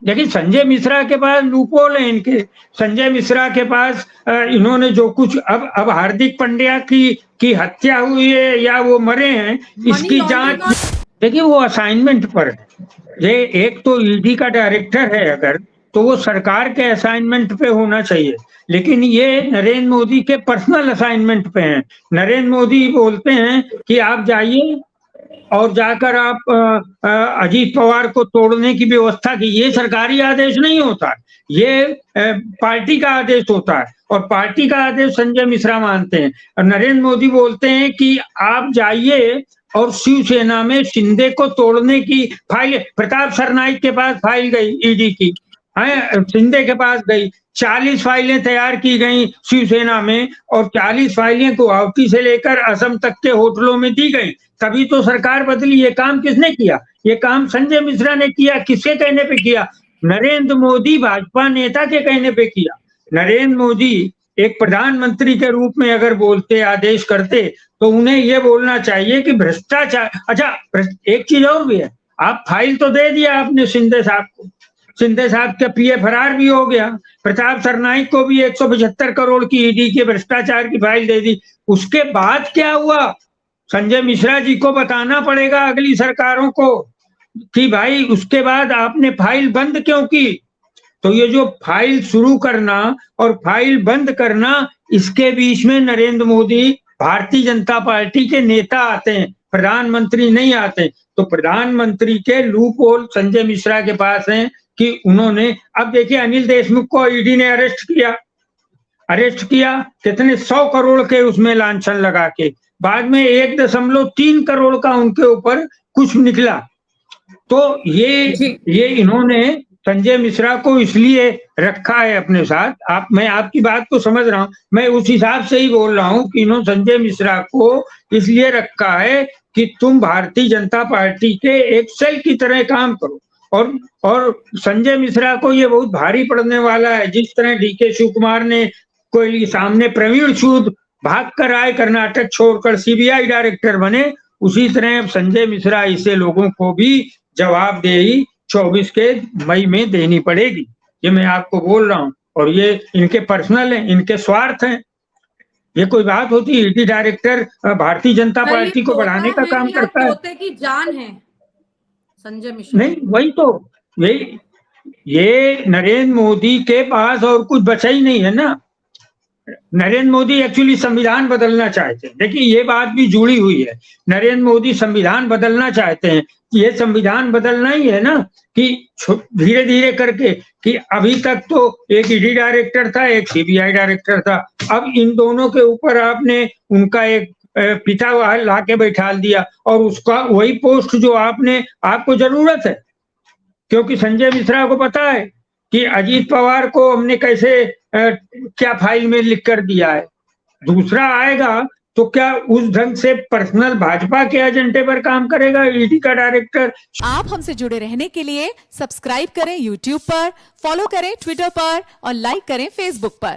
देखिए संजय मिश्रा के पास लूपहोल है इनके। संजय मिश्रा के पास इन्होंने जो कुछ अब हार्दिक पांड्या की हत्या हुई है या वो मरे हैं, इसकी जांच देखिए वो असाइनमेंट पर है। ये एक तो ईडी का डायरेक्टर है अगर, तो वो सरकार के असाइनमेंट पे होना चाहिए, लेकिन ये नरेंद्र मोदी के पर्सनल असाइनमेंट पे हैं। नरेंद्र मोदी बोलते हैं कि आप जाइए और जाकर आप अजीत पवार को तोड़ने की व्यवस्था की। ये सरकारी आदेश नहीं होता, ये पार्टी का आदेश होता है, और पार्टी का आदेश संजय मिश्रा मानते हैं। और नरेंद्र मोदी बोलते हैं कि आप जाइए और शिवसेना में शिंदे को तोड़ने की फाइल, प्रताप सरनाईक के पास फाइल गई ईडी की, है शिंदे के पास गई, 40 फाइलें तैयार की गई शिवसेना में, और 40 फाइलें गुवाहाटी से लेकर असम तक के होटलों में दी गई। तभी तो सरकार बदली। ये काम किसने किया? ये काम संजय मिश्रा ने किया। किसके कहने पे किया? नरेंद्र मोदी भाजपा नेता के कहने पे किया। नरेंद्र मोदी एक प्रधानमंत्री के रूप में अगर बोलते, आदेश करते, तो उन्हें यह बोलना चाहिए कि भ्रष्टाचार। अच्छा, एक चीज और भी है, आप फाइल तो दे दिया आपने शिंदे साहब को, शिंदे साहब का पीए फरार भी हो गया, प्रताप सरनाईक को भी 175 करोड़ की ईडी के भ्रष्टाचार की फाइल दे दी। उसके बाद क्या हुआ? संजय मिश्रा जी को बताना पड़ेगा अगली सरकारों को कि भाई उसके बाद आपने फाइल बंद क्यों की। तो ये जो फाइल शुरू करना और फाइल बंद करना, इसके बीच में नरेंद्र मोदी, भारतीय जनता पार्टी के नेता आते हैं, प्रधानमंत्री नहीं आते। तो प्रधानमंत्री के लूप होल संजय मिश्रा के पास हैं कि उन्होंने, अब देखिए अनिल देशमुख को ईडी ने अरेस्ट किया कितने 100 करोड़ के उसमें लांछन लगा के, बाद में 1.3 करोड़ का उनके ऊपर कुछ निकला। तो ये इन्होंने संजय मिश्रा को इसलिए रखा है अपने साथ। मैं आपकी बात को समझ रहा हूं, मैं उस हिसाब से ही बोल रहा हूं कि इन्होंने संजय मिश्रा को इसलिए रखा है कि तुम भारतीय जनता पार्टी के एक सेल की तरह काम करो। और संजय मिश्रा को ये बहुत भारी पड़ने वाला है। जिस तरह डीके शिव कुमार ने कोई सामने प्रवीण सूद भाग कर आए, कर्नाटक छोड़कर सीबीआई डायरेक्टर बने, उसी तरह अब संजय मिश्रा ऐसे लोगों को भी जवाबदेही 24 के मई में देनी पड़ेगी। ये मैं आपको बोल रहा हूं, और ये इनके पर्सनल है, इनके स्वार्थ हैं। ये कोई बात होती है? ED director Bharatiya Janata party को बढ़ाने का काम करता है। पोते की जान है संजय मिश्रा। नहीं, वही तो, ये नरेंद्र मोदी के पास और कुछ बचा ही नहीं है ना। नरेंद्र मोदी एक्चुअली संविधान बदलना चाहते हैं। देखिए ये बात भी जुड़ी हुई है, नरेंद्र मोदी संविधान बदलना चाहते हैं। ये संविधान बदलना ही है ना कि धीरे धीरे करके, कि अभी तक तो एक ईडी डायरेक्टर था, एक सीबीआई डायरेक्टर था, अब इन दोनों के ऊपर आपने उनका एक पिता ला के बैठा दिया, और उसका वही पोस्ट जो आपको जरूरत है, क्योंकि संजय मिश्रा को पता है कि अजीत पवार को हमने कैसे क्या फाइल में लिख कर दिया है। दूसरा आएगा तो क्या उस ढंग से पर्सनल भाजपा के एजेंडे पर काम करेगा ईडी का डायरेक्टर? आप हमसे जुड़े रहने के लिए सब्सक्राइब करें YouTube पर, फॉलो करें Twitter पर और लाइक करें Facebook पर।